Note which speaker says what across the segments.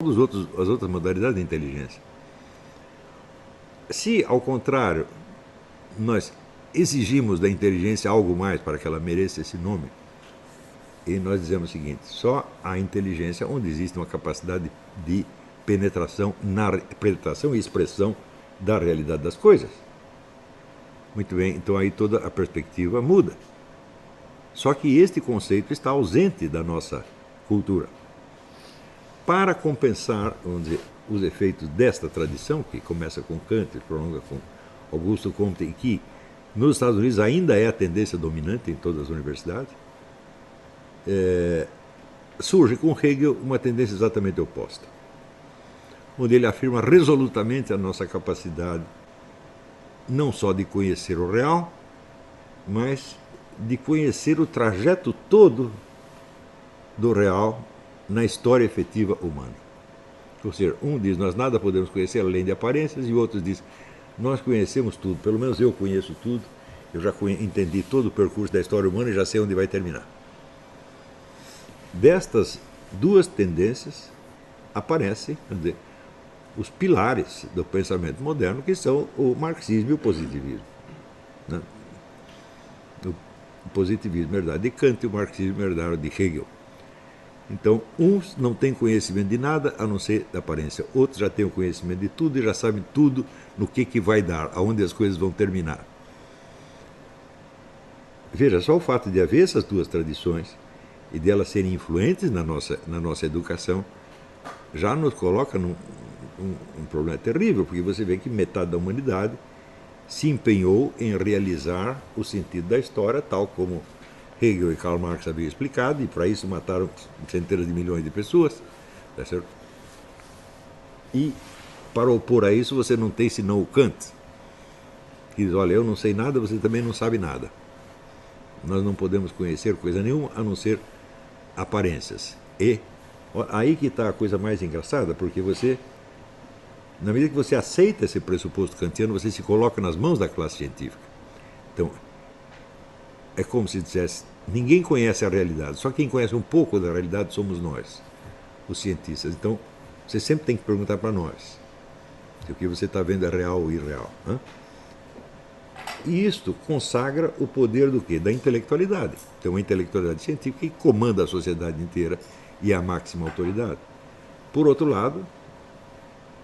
Speaker 1: as outras modalidades de inteligência. Se, ao contrário, nós exigimos da inteligência algo mais para que ela mereça esse nome, e nós dizemos o seguinte: só a inteligência onde existe uma capacidade de penetração e expressão da realidade das coisas. Muito bem, então aí toda a perspectiva muda. Só que este conceito está ausente da nossa cultura. Para compensar, vamos dizer, os efeitos desta tradição, que começa com Kant e prolonga com Augusto Comte, e que nos Estados Unidos ainda é a tendência dominante em todas as universidades, surge com Hegel uma tendência exatamente oposta, onde ele afirma resolutamente a nossa capacidade não só de conhecer o real, mas de conhecer o trajeto todo do real na história efetiva humana. Ou seja, um diz, nós nada podemos conhecer além de aparências, e o outro diz, nós conhecemos tudo, pelo menos eu conheço tudo, eu já entendi todo o percurso da história humana e já sei onde vai terminar. Destas duas tendências aparecem, quer dizer, os pilares do pensamento moderno, que são o marxismo e o positivismo. Né? O positivismo herdado de Kant e o marxismo herdado de Hegel. Então, uns não têm conhecimento de nada, a não ser da aparência. Outros já têm o conhecimento de tudo e já sabem tudo no que vai dar, aonde as coisas vão terminar. Veja, só o fato de haver essas duas tradições e de elas serem influentes na nossa educação já nos coloca num problema terrível, porque você vê que metade da humanidade se empenhou em realizar o sentido da história, tal como Hegel e Karl Marx haviam explicado, e para isso mataram centenas de milhões de pessoas. Tá certo? E para opor a isso você não tem senão o Kant, que diz, olha, eu não sei nada, você também não sabe nada. Nós não podemos conhecer coisa nenhuma a não ser aparências. E aí que está a coisa mais engraçada, porque você, na medida que você aceita esse pressuposto kantiano, você se coloca nas mãos da classe científica. Então, é como se dissesse, ninguém conhece a realidade, só quem conhece um pouco da realidade somos nós, os cientistas. Então, você sempre tem que perguntar para nós se o que você está vendo é real ou irreal. Né? E isto consagra o poder do quê? Da intelectualidade. Tem uma intelectualidade científica que comanda a sociedade inteira e é a máxima autoridade. Por outro lado,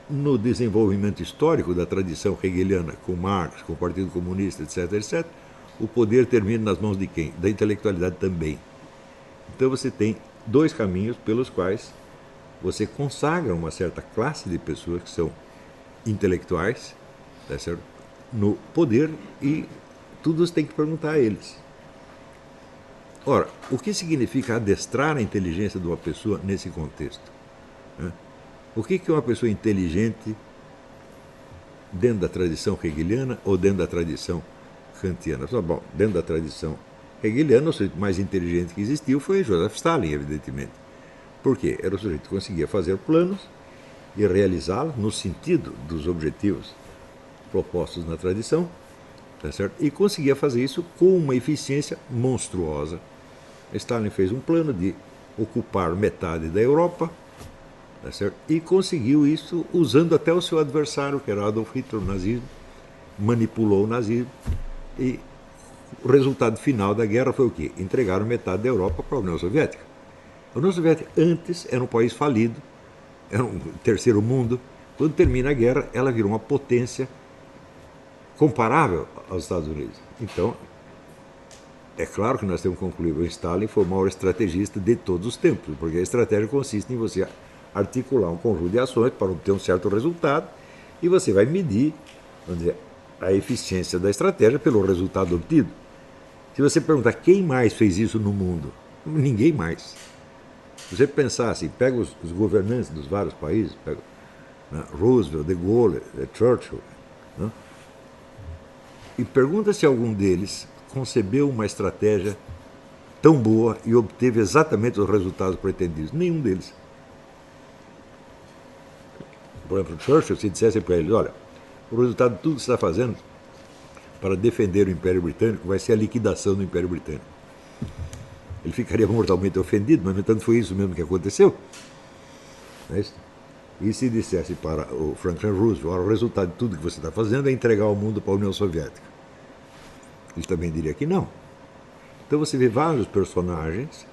Speaker 1: no desenvolvimento histórico da tradição hegeliana, com Marx, com o Partido Comunista, etc., etc., o poder termina nas mãos de quem? Da intelectualidade também. Então você tem dois caminhos pelos quais você consagra uma certa classe de pessoas que são intelectuais, tá certo? No poder, e tudo você tem que perguntar a eles. Ora, o que significa adestrar a inteligência de uma pessoa nesse contexto? O que é uma pessoa inteligente dentro da tradição hegeliana ou dentro da tradição kantiana? Bom, dentro da tradição hegeliana, o sujeito mais inteligente que existiu foi Joseph Stalin, evidentemente. Por quê? Era o sujeito que conseguia fazer planos e realizá-los no sentido dos objetivos propostos na tradição, tá certo? E conseguia fazer isso com uma eficiência monstruosa. Stalin fez um plano de ocupar metade da Europa, tá certo? E conseguiu isso usando até o seu adversário, que era Adolf Hitler, o nazismo, manipulou o nazismo, e o resultado final da guerra foi o quê? Entregaram metade da Europa para a União Soviética. A União Soviética antes era um país falido, era um terceiro mundo. Quando termina a guerra, ela virou uma potência comparável aos Estados Unidos. Então, é claro que nós temos que concluir, o Stalin foi o maior estrategista de todos os tempos, porque a estratégia consiste em você articular um conjunto de ações para obter um certo resultado, e você vai medir, vamos dizer, a eficiência da estratégia pelo resultado obtido. Se você perguntar quem mais fez isso no mundo, ninguém mais. Se você pensar assim, pega os governantes dos vários países, pega Roosevelt, de Gaulle, Churchill, né? E pergunta se algum deles concebeu uma estratégia tão boa e obteve exatamente os resultados pretendidos. Nenhum deles. Por exemplo, Churchill, se dissesse para eles, olha, o resultado de tudo que você está fazendo para defender o Império Britânico vai ser a liquidação do Império Britânico. Ele ficaria mortalmente ofendido, mas, no entanto, foi isso mesmo que aconteceu. Não é isso? E se dissesse para o Franklin Roosevelt, o resultado de tudo que você está fazendo é entregar o mundo para a União Soviética. Ele também diria que não. Então você vê vários personagens